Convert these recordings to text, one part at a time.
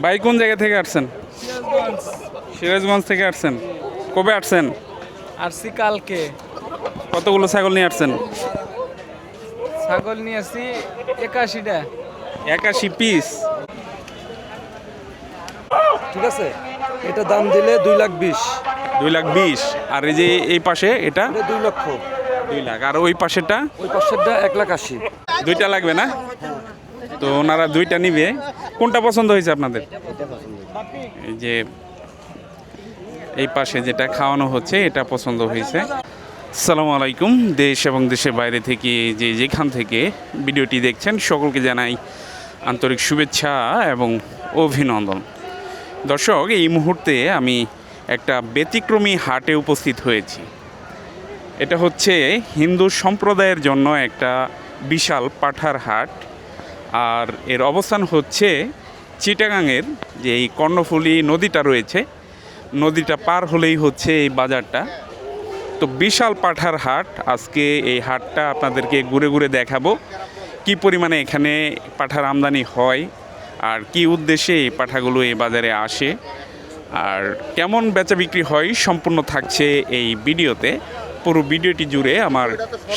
ভাই কোন জায়গা থেকে আসছেন? সিরাজগঞ্জ। সিরাজগঞ্জ থেকে আসছেন। কবে আসছেন? আসছি কালকে। কতগুলো ছাগল নিয়ে আসছেন? ছাগল নিয়ে আসছি 81টা। 81 পিস। ঠিক আছে, এটা দাম দিলে 2,20,000। 2,20,000। আর এই যে এই পাশে এটা এটা 2 লক্ষ। 2 লাখ। আর ওই পাশেটা ওই পাশেরটা 1,80,000। দুইটা লাগবে না? তো ওনারা দুইটা নিবে। কোনটা পছন্দ হয়েছে আপনাদের? এই যে এই পাশে যেটা খাওয়ানো হচ্ছে এটা পছন্দ হয়েছে। আসসালামু আলাইকুম। দেশ এবং দেশের বাইরে থেকে যে যেখান থেকে ভিডিওটি দেখছেন সকলকে জানাই আন্তরিক শুভেচ্ছা এবং অভিনন্দন। দর্শক, এই মুহূর্তে আমি একটা ব্যতিক্রমী হাটে উপস্থিত হয়েছি। এটা হচ্ছে হিন্দু সম্প্রদায়ের জন্য একটা বিশাল পাঠার হাট। আর এর অবস্থান হচ্ছে চিটাগাংয়ের যে এই কর্ণফুলী নদীটা রয়েছে, নদীটা পার হলেই হচ্ছে এই বাজারটা। তো বিশাল পাঠার হাট। আজকে এই হাটটা আপনাদেরকে ঘুরে ঘুরে দেখাবো কি পরিমাণে এখানে পাঠার আমদানি হয় আর কি উদ্দেশ্যে এই পাঠাগুলো এই বাজারে আসে আর কেমন বেচা বিক্রি হয় সম্পূর্ণ থাকছে এই ভিডিওতে। পুরো ভিডিওটি জুড়ে আমার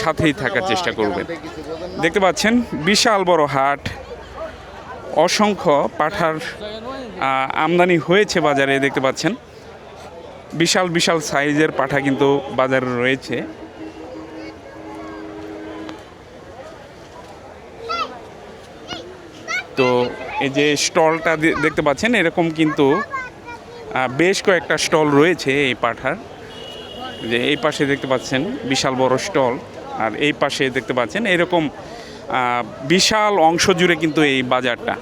সাথেই থাকার চেষ্টা করবেন। দেখতে পাচ্ছেন বিশাল বড় হাট, অসংখ্য পাঠার আমদানি হয়েছে বাজারে। দেখতে পাচ্ছেন বিশাল বিশাল সাইজের পাঠা কিন্তু বাজারে রয়েছে। তো এই যে স্টলটা দেখতে পাচ্ছেন, এরকম কিন্তু বেশ কয়েকটা স্টল রয়েছে এই পাঠার। যে এই পাশে দেখতে পাচ্ছেন বিশাল বড় স্টল, আর এই পাশে দেখতে পাচ্ছেন এরকম বিশাল অংশ জুড়ে কিন্তু এই বাজারটা।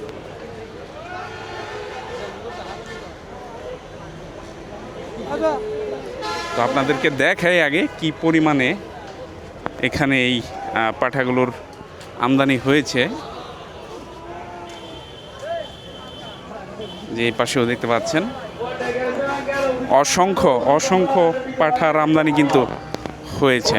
তো আপনাদেরকে দেখাই আগে কি পরিমাণে এখানে এই পাঠাগুলোর আমদানি হয়েছে। যে এই পাশেও দেখতে পাচ্ছেন অসংখ্য অসংখ্য পাঠার আমদানি কিন্তু হয়েছে।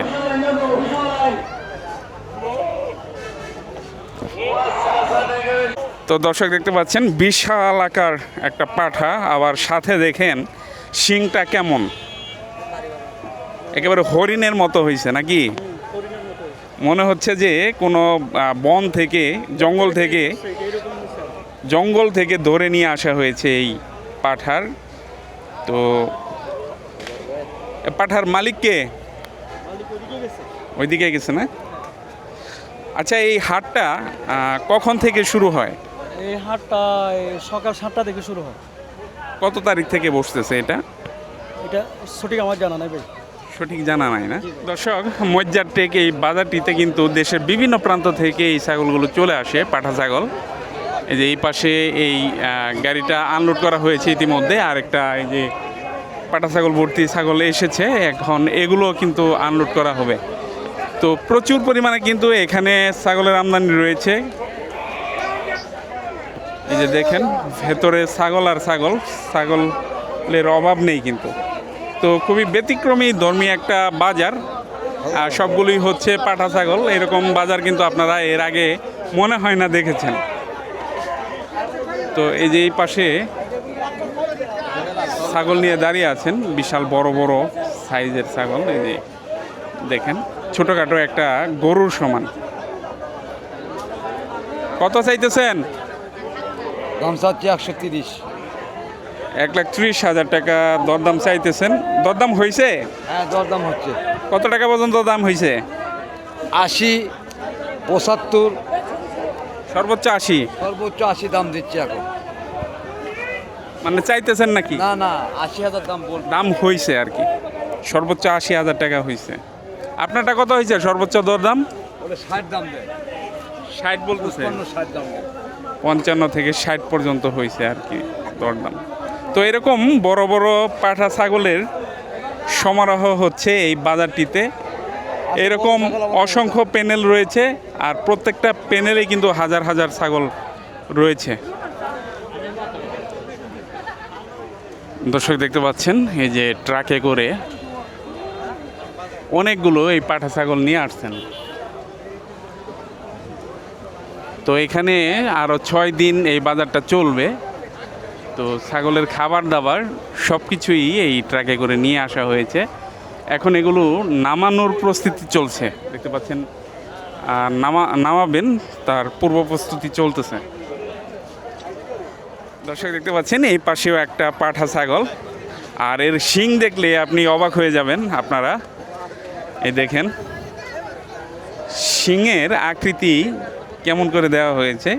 তো দর্শক দেখতে পাচ্ছেন বিশাল আকার একটা পাঠা, আবার সাথে দেখেন শিংটা কেমন, একেবারে হরিণের মতো হয়েছে নাকি? মনে হচ্ছে যে কোনো বন থেকে জঙ্গল থেকে ধরে নিয়ে আসা হয়েছে এই পাঠার। তো পাঠার মালিককে ওইদিকে গেছে না? আচ্ছা, এই হাটটা কখন থেকে শুরু হয়? এই হাটটা সকাল 7টা থেকে শুরু হয়। কত তারিখ থেকে বসতেছে এটা? এটা সঠিক আমার জানা নাই ভাই। সঠিক জানা নাই না? দর্শক, মজ্জার টেক এই বাজারটিতে কিন্তু দেশের বিভিন্ন প্রান্ত থেকে এই ছাগলগুলো চলে আসে, পাঠা ছাগল। এই যে এই পাশে এই গাড়িটা আনলোড করা হয়েছে ইতিমধ্যে, আর একটা এই যে পাঠা ছাগল ভর্তি ছাগল এসেছে, এখন এগুলো কিন্তু আনলোড করা হবে। তো প্রচুর পরিমাণে কিন্তু এখানে ছাগলের আমদানি রয়েছে। এই যে দেখেন ভেতরে ছাগল আর ছাগলের অভাব নেই কিন্তু। তো খুবই ব্যতিক্রমী ধর্মী একটা বাজার, আর সবগুলোই হচ্ছে পাঠা ছাগল। এরকম বাজার কিন্তু আপনারা এর আগে মনে হয় না দেখেছেন। তো এই যে এই পাশে ছাগল নিয়ে দাঁড়িয়ে আছেন বিশাল বড় বড় সাইজের ছাগল। এই যে দেখেন ছোটোখাটো একটা গরুর সমান। কত চাইতেছেন? দাম চাচ্ছি 130। 1,30,000 টাকা দরদাম চাইতেছেন। দরদাম হয়েছে? হ্যাঁ, দরদাম হচ্ছে। কত টাকা পর্যন্ত দাম হয়েছে? 80, 75, সর্বোচ্চ 80। সর্বোচ্চ 80 দাম দিচ্ছে এখন। মানে চাইতেছেন নাকি? না না, 80,000 দাম বল। দাম হয়েছে আর কি, সর্বোচ্চ 80,000 টাকা হয়েছে। আপনারটা কত হয়েছে সর্বোচ্চ দরদাম? বলে 60 দাম দেয়। 60 বলতেছে? 60 দাম দেয়। 55 থেকে 60 পর্যন্ত হয়েছে আর কি দরদাম। তো এরকম বড় বড় পাঠা ছাগলের সমারোহ হচ্ছে এই বাজারটিতে। এরকম অসংখ্য প্যানেল রয়েছে, আর প্রত্যেকটা প্যানেলে কিন্তু হাজার হাজার ছাগল রয়েছে। দর্শক দেখতে পাচ্ছেন এই যে ট্রাকে করে অনেকগুলো এই পাঠা ছাগল নিয়ে আসছেন। তো এখানে আরও 6 দিন এই বাজারটা চলবে। তো ছাগলের খাবার দাবার সব কিছুই এই ট্রাকে করে নিয়ে আসা হয়েছে। এখন এগুলো নামানোর প্রস্তুতি চলছে, দেখতে পাচ্ছেন। আর নামাবেন তার পূর্ব প্রস্তুতি চলতেছে। দর্শক দেখতে পাচ্ছেন এই পাশেও একটা পাঠা ছাগল, আর এর শিং দেখলে আপনি অবাক হয়ে যাবেন আপনারা। এই দেখেন শিংয়ের আকৃতি কেমন করে দেওয়া হয়েছে,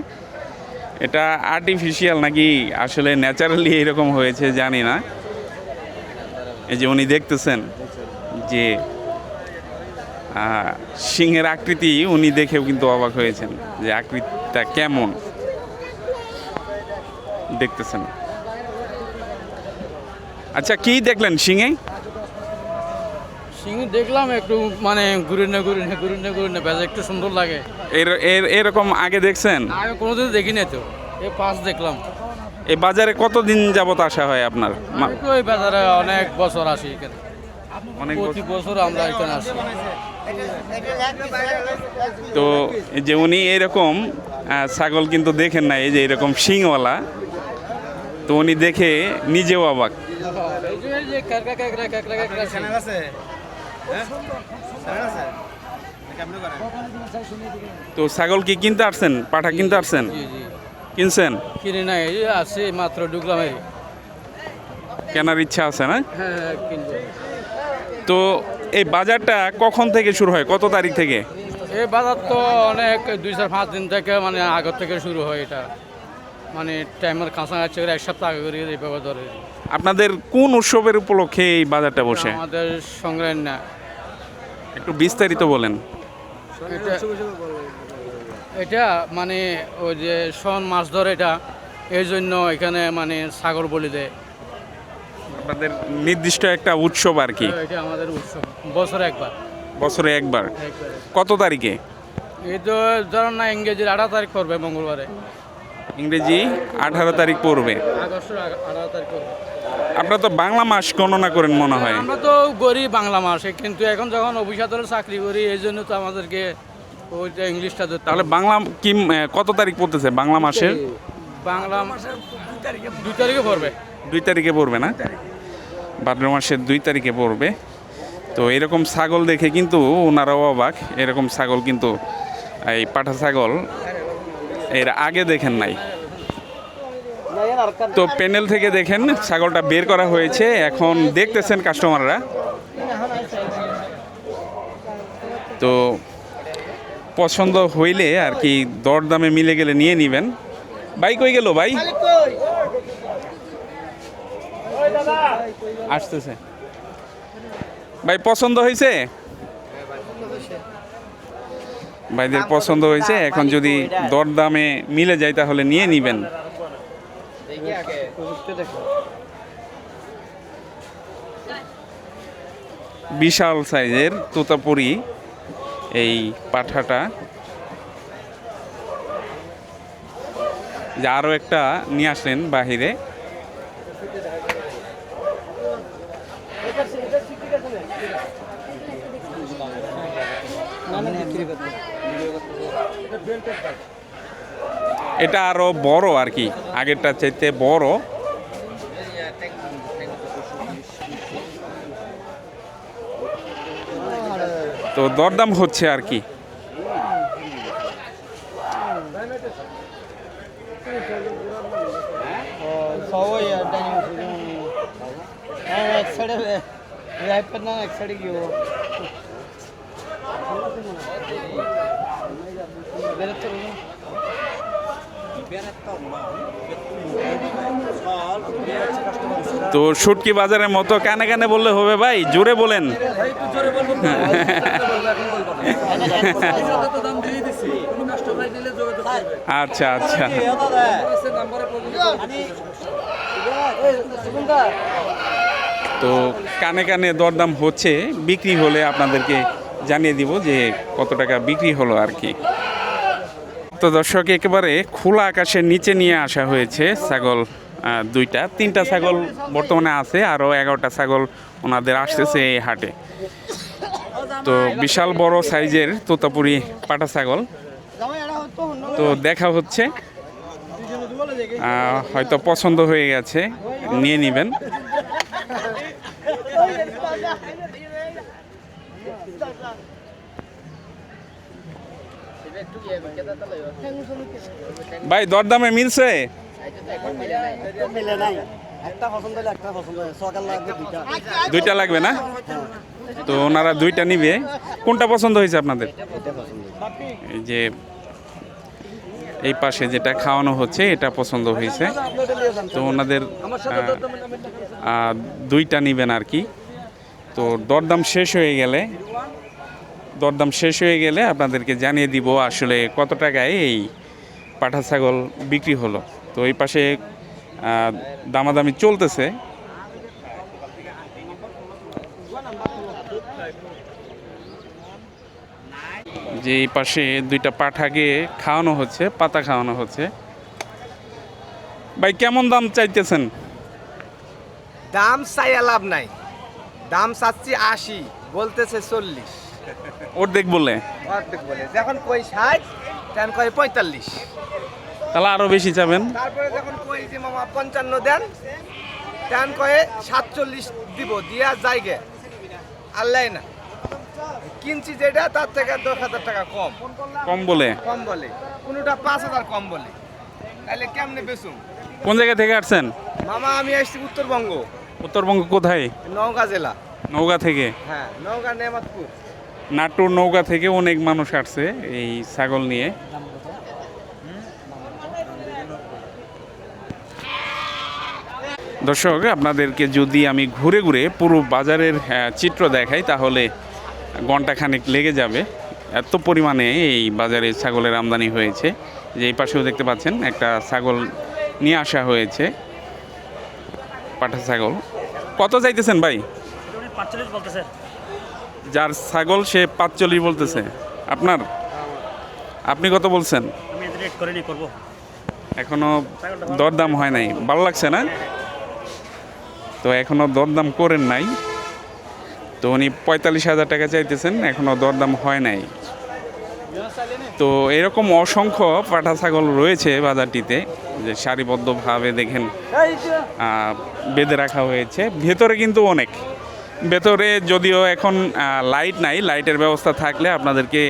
এটা আর্টিফিশিয়াল নাকি আসলে ন্যাচারালি এরকম হয়েছে জানি না। এই যে উনি দেখতেছেন যে সিংহের আকৃতি উনি দেখেও কিন্তু অবাক হয়েছেন যে আকৃতিটা কেমন দেখতেছেন। আচ্ছা, কি দেখলেন সিংহে? সিং দেখলাম একটু মানে ঘুরে না বেজা একটু সুন্দর লাগে। এরকম আগে দেখছেন? আমি কোনোদিন দেখি না তো, এই পাঁচ দেখলাম। এই বাজারে কতদিন যাবত আসা হয় আপনার? ওই বাজারে অনেক বছর আসি এখানে, অনেক প্রতি বছর আমরা এখানে আসি। তো এই যে উনি এরকম ছাগল কিন্তু দেখেন না, এই যে এরকম শিংওয়ালা, তো উনি দেখে নিজেও অবাক। তো ছাগল কি কিনতে আসছেন? পাঠা কিনতে আসছেন? কিনছেন? কিনে নাই, এই আসছে মাত্র ঢুকলাম। কেনার ইচ্ছা আছে না? হ্যাঁ কিনবো। তো এই বাজারটা কখন থেকে শুরু হয়, কত তারিখ থেকে? এই বাজার তো অনেক 2-4-5 দিন থেকে মানে আগর থেকে শুরু হয়। এটা মানে টাইমের কাছাকাছি করে 1 সপ্তাহ আগে করে এইভাবে ধরে। আপনাদের কোন উৎসবের উপলক্ষে এই বাজারটা বসে? আমাদের সংগ্রাম না, একটু বিস্তারিত বলেন। এটা মানে ওই যে শন মাছ ধরে, এটা এই জন্য এখানে মানে ছাগল বলি দেয়। আপনাদের নির্দিষ্ট একটা উৎসব আর কি? এটা আমাদের উৎসব, বছরে একবার। বছরে একবার? কত তারিখে? এই তো ধরেন না, ইংরেজির 18 তারিখ পড়বে মঙ্গলবারে। ইংরেজি 18 তারিখ পড়বে। আগস্টের 18 তারিখ পড়বে। আপনারা তো বাংলা মাস গণনা করেন মনে হয়? আমরা তো গড়ি বাংলা মাসে, কিন্তু এখন যখন অফিসারের চাকরি করি এই জন্য তো আমাদেরকে ওইটা ইংলিশটা ধরতে। তাহলে বাংলা কি কত তারিখ পড়তেছে বাংলা মাসের? বাংলা মাসের 2 তারিখে পড়বে। 2 তারিখে পড়বে না? ভাদ্র মাসের 2 তারিখে পড়বে। তো এরকম ছাগল দেখে কিন্তু ওনারাও অবাক। এরকম ছাগল কিন্তু এই পাঠা ছাগল এর আগে দেখেন নাই। তো প্যানেল থেকে দেখেন ছাগলটা বের করা হয়েছে, এখন দেখতেছেন কাস্টমাররা। তো পছন্দ হইলে আর কি দরদামে মিলে গেলে নিয়ে নেবেন। ভাই কই গেল ভাই? আসতেছে। ভাই পছন্দ হয়েছে? ভাইদের পছন্দ হয়েছে, এখন যদি দরদামে মিলে যায় তাহলে নিয়ে নেবেন। বিশাল সাইজের তোতাপুরি এই পাঠাটা, যে আরও একটা নিয়ে আসলেন বাহিরে। এটা আরো বড় আর কি, আগেরটা চাইতে বড়। তো দরদাম হচ্ছে আর কি। তো শুটকি বাজারের মতো কানে কানে বললে হবে ভাই? জোরে বলেন। আচ্ছা আচ্ছা। তো কানে কানে দরদাম হচ্ছে, বিক্রি হলে আপনাদেরকে জানিয়ে দিব যে কত টাকা বিক্রি হলো আর কি। তো দর্শক, একেবারে খোলা আকাশের নিচে নিয়ে আসা হয়েছে ছাগল। 2-3টা ছাগল বর্তমানে আছে, আরও 11টা ছাগল ওনাদের আসতেছে এই হাটে। তো বিশাল বড় সাইজের তোতাপুরি পাটা ছাগল তো দেখা হচ্ছে। হয়তো পছন্দ হয়ে গেছে, নিয়ে নেবেন। ভাই দরদামে মিলছে? দুইটা লাগবে না? তো ওনারা দুইটা নিবে। কোনটা পছন্দ হয়েছে আপনাদের? এই যে এই পাশে যেটা খাওয়ানো হচ্ছে এটা পছন্দ হয়েছে, তো ওনাদের দুইটা নিবেন আর কি। তো দরদাম শেষ হয়ে গেলে আপনাদেরকে জানিয়ে দিব আসলে কত টাকায় এই পাঠা ছাগল বিক্রি হলো। তো এই পাশে দামাদামি চলতেছে। যে এই পাশে দুইটা পাঠাকে খাওয়ানো হচ্ছে, পাতা খাওয়ানো হচ্ছে। ভাই কেমন দাম চাইতেছেন? দাম চাইয়া লাভ নাই, দাম চাচ্ছি 80, বলতেছে 40। অর্ধেক বলে? অর্ধেক বলে, যখন কই 60 তখন কই 45, তাহলে আরো বেশি চাবেন। তারপরে যখন কই যে মামা 55 দেন তখন কয়ে 47 দিব, দিয়া যাইগে আল্লাহ না। কিনছি যেটা তার থেকে 10,000 টাকা কম বলে? কম বলে, কোনোটা 5,000 কম বলে। তাহলে কেমনে বেচুম? কোন জায়গা থেকে আসছেন? মামা আমি আসছি উত্তরবঙ্গ। উত্তরবঙ্গ কোথায়? নওগাঁ জেলা। নওগাঁ থেকে? হ্যাঁ, নওগাঁ নেমাতপুর। নাটোর নওগাঁ থেকে অনেক মানুষ আসছে এই ছাগল নিয়ে। দর্শক, আপনাদেরকে যদি আমি ঘুরে ঘুরে পুরো বাজারের চিত্র দেখাই তাহলে ঘন্টাখানেক লেগে যাবে। এত পরিমাণে এই বাজারে ছাগলের আমদানি হয়েছে। যে এই পাশেও দেখতে পাচ্ছেন একটা ছাগল নিয়ে আসা হয়েছে, পাঠা ছাগল। কত চাইতেছেন ভাই? 45 বলতেছে। যার ছাগল সে 45 বলতেছে। আপনি কত বলছেন? আমি এদের রেট করে করব। এখনো দরদাম হয় নাই? ভালো লাগছে না? তো এখনো দরদাম করেন নাই। তো উনি 45,000 টাকা চাইতেছেন, এখনো দরদাম হয় নাই। তো এরকম অসংখ্য পাঠা ছাগল রয়েছে বাজারটিতে, যে সারিবদ্ধভাবে দেখেন বেঁধে রাখা হয়েছে। ভেতরে কিন্তু অনেক, ভেতরে যদিও এখন লাইট নাই, লাইটের ব্যবস্থা থাকলে আপনাদেরকে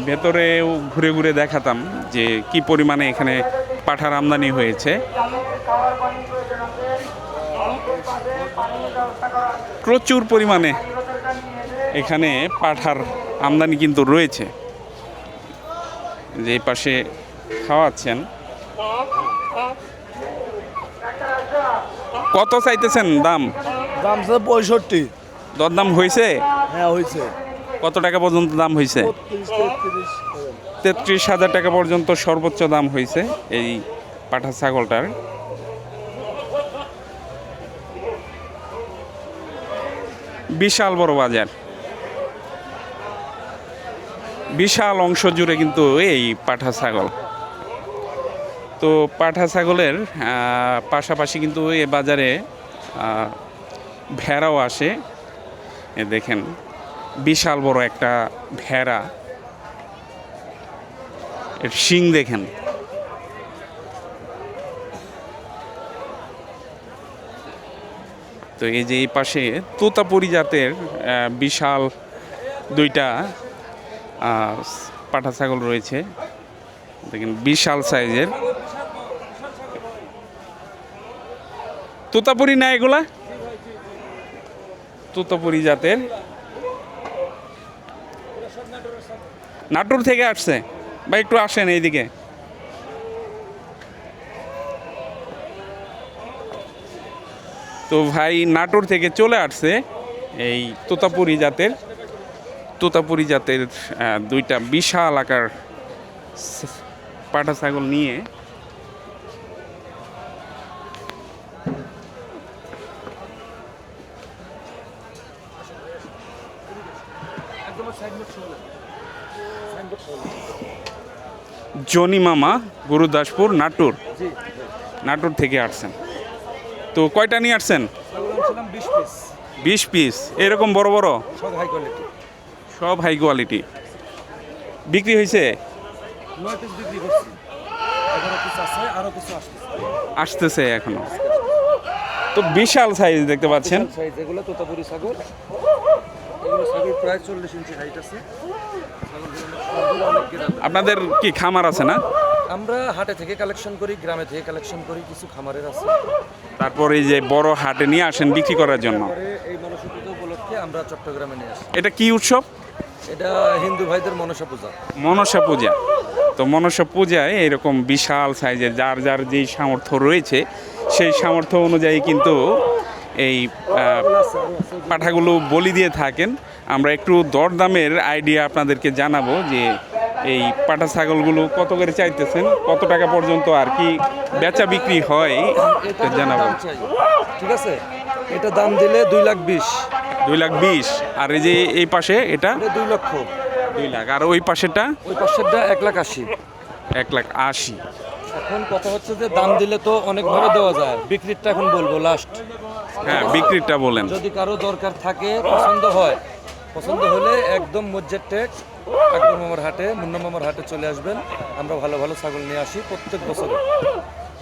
ভেতরেও ঘুরে ঘুরে দেখাতাম যে কি পরিমাণে এখানে পাঠার আমদানি হয়েছে। প্রচুর পরিমাণে এখানে পাঠার আমদানি কিন্তু রয়েছে। যে পাশে খাওয়াচ্ছেন। কত চাইতেছেন দাম? দাম 65। দরদাম হয়েছে? হ্যাঁ হয়েছে। কত টাকা পর্যন্ত দাম হয়েছে? 33,000 টাকা পর্যন্ত সর্বোচ্চ দাম হয়েছে এই পাঠা ছাগলটার। বিশাল বড় বাজার, বিশাল অংশ জুড়ে কিন্তু এই পাঠা ছাগল। তো পাঠা ছাগলের পাশাপাশি কিন্তু এ বাজারে ভেড়াও আসে। এ দেখেন বিশাল বড় একটা ভেড়া, এর শিং দেখেন। তো এই যে এই পাশে তোতাপুরি জাতের বিশাল দুইটা পাঠা ছাগল রয়েছে, দেখেন বিশাল সাইজের। তোতাপুরি না এগুলা? তোতাপুরি জাতের। নাটোর থেকে আসছে ভাই, একটু আসেন এইদিকে। তো ভাই নাটোর থেকে চলে আসছে এই তোতাপুরি জাতের দুইটা বিশাল আকার পাঠা ছাগল নিয়ে। জনি মামা, গুরুদাসপুর, নাটোর থেকে আসছেন। তো কয়টা নিয়ে আসছেন? 20 পিস। এরকম বড় বড় সব হাই কোয়ালিটি বিক্রি হয়েছে? 11 পিস আছে, আরো কিছু আসতেছে। আসতেছে এখনো। তো বিশাল সাইজ দেখতে পাচ্ছেন। সাইজ এগুলো তোতাপুরি ছাগল, এগুলো ছাগল প্রায় 40 ইঞ্চি হাইট আছে। ছাগলগুলো অনেক গ্রামের। আপনাদের কি খামার আছে না? আমরা হাটে থেকে কালেকশন করি, গ্রামে থেকে কালেকশন করি, কিছু খামারের আছে। তারপরে এই যে বড় হাটে নিয়ে আসেন বিক্রি করার জন্য। পরে এই মনসা পুজো উপলক্ষে আমরা চট্টগ্রামে নিয়ে আসি। এটা কি উৎসব? এটা হিন্দু ভাইদের মনসা পূজা। মনসা পূজা। তো মনসা পূজায় এরকম বিশাল সাইজের যার যার যেই সামর্থ্য রয়েছে সেই সামর্থ্য অনুযায়ী কিন্তু এই পাঠাগুলো বলি দিয়ে থাকেন। আমরা একটু দরদামের আইডিয়া আপনাদেরকে জানাবো যে এই পাঠা ছাগলগুলো কত করে চাইতেছেন, কত টাকা পর্যন্ত আর কি বেচা বিক্রি হয় এটা জানাবো। দাম চাই, ঠিক আছে? এটা দাম দিলে 2,20,000। 2,20,000। আর এই যে এই পাশে এটা এটা 2 লক্ষ। 2 লাখ। আর ওই পাশেটা ওই পাশেরটা 1,80,000। 1,80,000। এখন কথা হচ্ছে যে দাম দিলে তো অনেকভাবে দেওয়া যায়, বিক্রিটা এখন বলবো লাস্ট। হ্যাঁ, বিক্রিটা বলেন। যদি কারো দরকার থাকে, পছন্দ হয়, পছন্দ হলে একদম মসজিদ টেক আকবর মামার হাটে, মুন্না মামার হাটে চলে আসবেন। আমরা ভালো ভালো ছাগল নিয়ে আসি প্রত্যেক বছরে।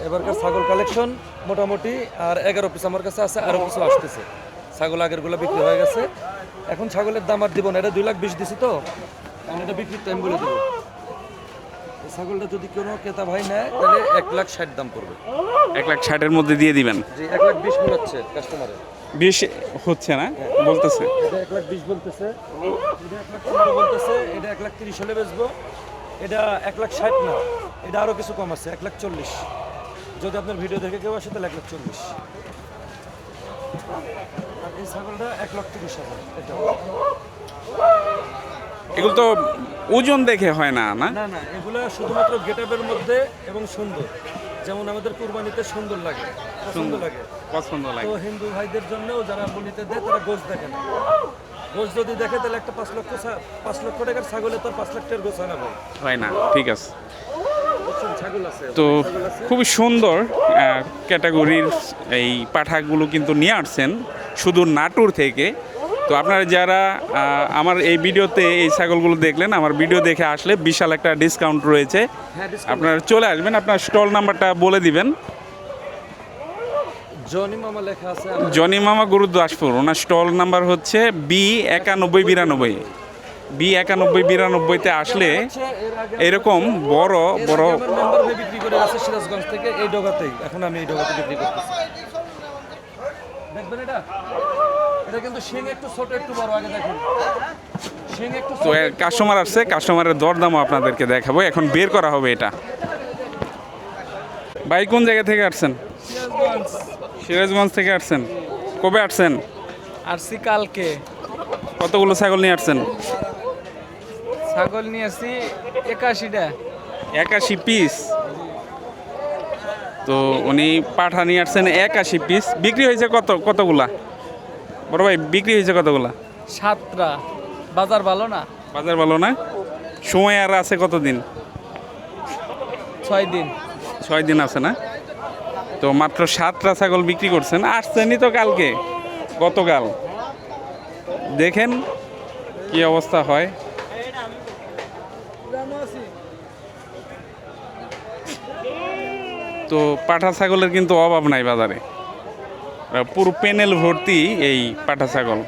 এবারকার ছাগল কালেকশন মোটামুটি আর 11 পিস আমার কাছে আছে, আরও কিছু আসতেছে। ছাগল আগেরগুলো বিক্রি হয়ে গেছে। এখন ছাগলের দাম আর দিব না, এটা 2,20,000 দিছি তো, আমি এটা বিক্রির টাইম বলে দেবো। এই ছাগলটা যদি কোনো ক্রেতা ভাই নেয় তাহলে 1,60,000 দাম পড়বে। 1,60,000-এর মধ্যে দিয়ে দিবেন। জি, 1,20,000 বলাচ্ছে কাস্টমারে। 20 হচ্ছে না বলতেছে। এটা 1,20,000 বলতেছে, এটা 1,15,000 বলতেছে, এটা 1,30,000 হলে বেচবো। এটা 1,60,000 না, এটা আরও কিছু কম আছে, 1,40,000। যদি আপনার ভিডিও দেখে কেউ আসে তাহলে 1,40,000। আর এই ছাগলটা 1,30,000 এটা। এগুলো তো ওজন দেখে হয় না, না? না না, এগুলো শুধুমাত্র গেটআপের মধ্যে এবং সুন্দর, যেমন আমাদের কুরবানিতে সুন্দর লাগে, সুন্দর লাগে, পছন্দ তো লাগে। হিন্দু ভাইদের জন্যও যারা বলিতে দেয় তারা গোশ দেখে না। গোশ যদি দেখে তাহলে একটা 5 লক্ষ টাকার ছাগলে তো 5 লাখ টাকার গোশ হয় না ভাই। হয় না, ঠিক আছে। বুঝছেন, ছাগল আছে তো ছাগল আছে। খুবই সুন্দর ক্যাটাগরির এই পাঠাগুলো কিন্তু নিয়ে আসছেন শুধু নাটোর থেকে। তো আপনারা যারা আমার এই ভিডিওতে এই ছাগলগুলো দেখলেন, আমার ভিডিও দেখে আসলে বিশাল একটা ডিসকাউন্ট রয়েছে। হ্যাঁ, discount। আপনারা চলে আসবেন, আপনার স্টল নাম্বারটা বলে দিবেন। জনি মামা লেখা আছে আমার। জনি মামা গুরুদাসপুর, ওনার স্টল নাম্বার হচ্ছে B9192। B9192-তে আসলে হচ্ছে এর আগে এরকম বড় বড় আমার মেম্বার হয়ে বিক্রি করে আছে সিরাজগঞ্জ থেকে, এই ডগাতেই। এখন আমি এই ডগাতে বিক্রি করতেছি। দেখবেন এটা, এটা কিন্তু শিং একটু ছোট একটু বড়, আগে দেখুন শিং একটু তো কাস্টমার আসছে, কাস্টমারের দরদামও আপনাদেরকে দেখাবো। এখন বের করা হবে এটা। ভাই কোন জায়গা থেকে আসছেন? সিরাজগঞ্জ থেকে আসছেন। কবে আসছেন? আসছি কালকে। কতগুলো ছাগল নিয়ে আসছেন? ছাগল নিয়ে আসছি 81টা। 81 পিস। তো উনি পাঠা নিয়ে আসছেন 81 পিস। বিক্রি হয়েছে কতগুলা বড় ভাই? বিক্রি হয়েছে কতগুলা? 7টা। বাজার ভালো না? বাজার ভালো না? সময় আর আছে কতদিন? 6 দিন। 6 দিন আছে না? তো মাত্র 7টা ছাগল বিক্রি করছেন। আসছেনই তো কালকে, গতকাল। দেখেন কি অবস্থা হয়। তো পাঠা ছাগলের কিন্তু অভাব নাই বাজারে, পুরো প্যানেল ভর্তি এই পাঠা ছাগল।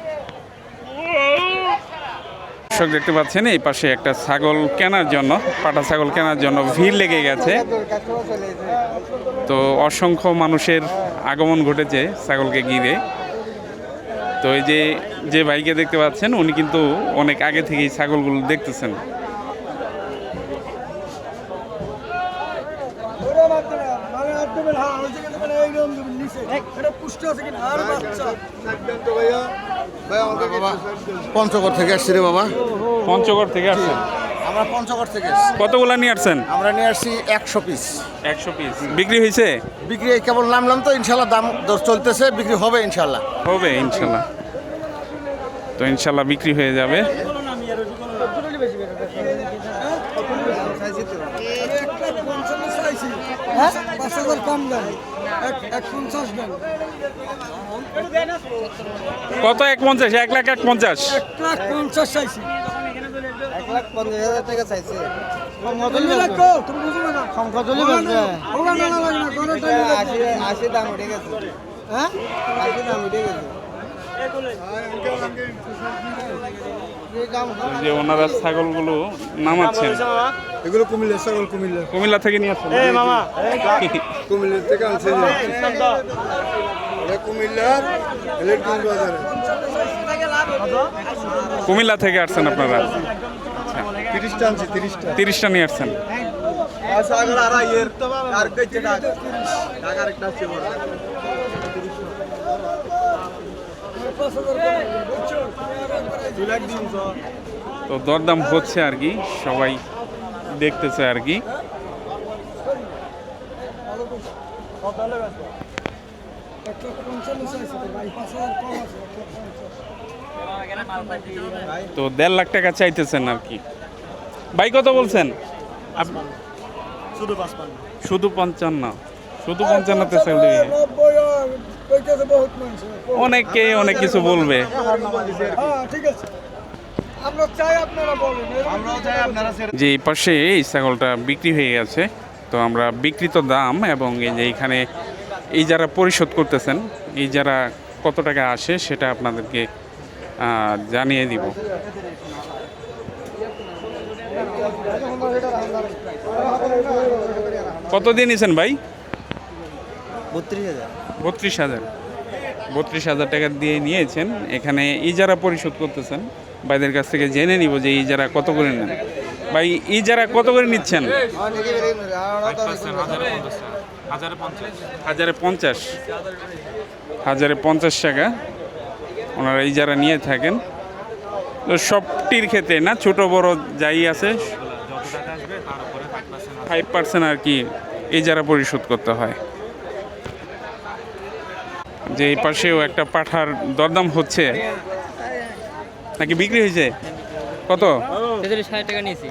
দর্শক দেখতে পাচ্ছেন এই পাশে একটা ছাগল কেনার জন্য, পাঠা ছাগল কেনার জন্য ভিড় লেগে গেছে। তো অসংখ্য মানুষের আগমন ঘটেছে ছাগলকে ঘিরে। তো এই যে ভাইকে দেখতে পাচ্ছেন উনি কিন্তু অনেক আগে থেকেই ছাগলগুলো দেখতেছেন। পঞ্চগড় থেকে আসছি রে বাবা। পঞ্চগড় থেকে আসছেন? আমরা পঞ্চগড় থেকে এসেছি। কতগুলা নিয়ে আসছেন? আমরা নিয়ে আসছি 100 পিস। 100 পিস বিক্রি হয়েছে? বিক্রি এই কেবল নামলাম তো, ইনশাল্লাহ দাম দর চলতেছে, বিক্রি হবে ইনশাল্লাহ। হবে ইনশাল্লাহ। তো ইনশাল্লাহ বিক্রি হয়ে যাবে। কত? 150? 1,50,000? 1,50,000 চাইছি। 1,50,000 টাকা চাইছে। আশি দাম উঠে গেছে হ্যাঁ আশি দাম উঠে গেছে যে ওনারা ছাগলগুলো নামাচ্ছেন, এগুলো কুমিল্লা ছাগল, কুমিল্লা কুমিল্লা থেকে নিয়ে আসছেন? কুমিল্লা থেকে আনছে, কুমিল্লার বাজারে কুমিল্লা থেকে আসছেন আপনারা? 30টা আনছি, 30টা। 30টা নিয়ে আসছেন। ছাগল আর এর আর কইছে টাকার একটা আছে বড়। তো দরদাম হচ্ছে আর কি, সবাই দেখতেছে আর কি। তো 1.5 লাখ টাকা চাইতেছেন আর কি। ভাই কত বলছেন? শুধু 55। শুধু 55? শুধু 55তে সেল দিবি? অনেকে অনেক কিছু বলবে। যে এই পাশে এই ছাগলটা বিক্রি হয়ে গেছে, তো আমরা বিক্রিত দাম এবং এই যে এইখানে এই যারা পরিশোধ করতেছেন, এই যারা কত টাকা আসে সেটা আপনাদেরকে জানিয়ে দিব। কত দিয়ে নিয়েছেন ভাই? 32,000। 32,000 টাকা দিয়ে নিয়েছেন। এখানে ইজারা পরিশোধ করতেছেন, ভাইদের কাছ থেকে জেনে নিব যে ইজারা কত করে নেন। ভাই ইজারা কত করে নিচ্ছেন? 1050 টাকা ওনারা ইজারা নিয়ে থাকেন। তো সবটির ক্ষেত্রে না, ছোট বড় যাই আছে 5% আর কি ইজারা পরিশোধ করতে হয়। যে এই পাশেও একটা পাঠার দরদাম হচ্ছে নাকি বিক্রি হয়েছে? কত? 46,000 টাকা নিয়েছি।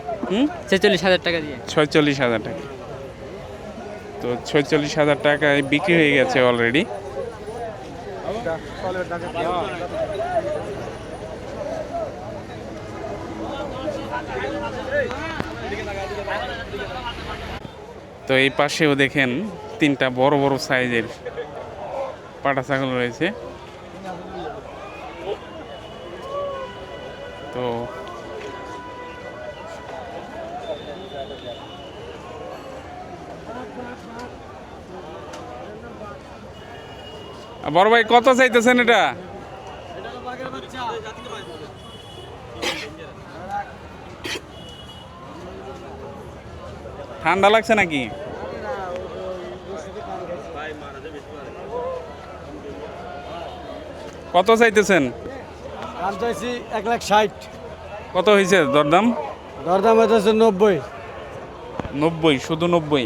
46,000 টাকা দিয়ে। 46,000 টাকা। তো 46,000 টাকায় বিক্রি হয়ে গেছে অলরেডি। তো এই পাশেও দেখেন 3টা বড় বড় সাইজের পাটা ছাগল রয়েছে। তো বড় ভাই কত চাইতেছেন এটা? ঠান্ডা লাগছে নাকি? কত চাইতেছেন? দাম চাইছি 1,60,000। কত হয়েছে দরদাম? দরদাম হচ্ছে 90। 90, শুধু 90।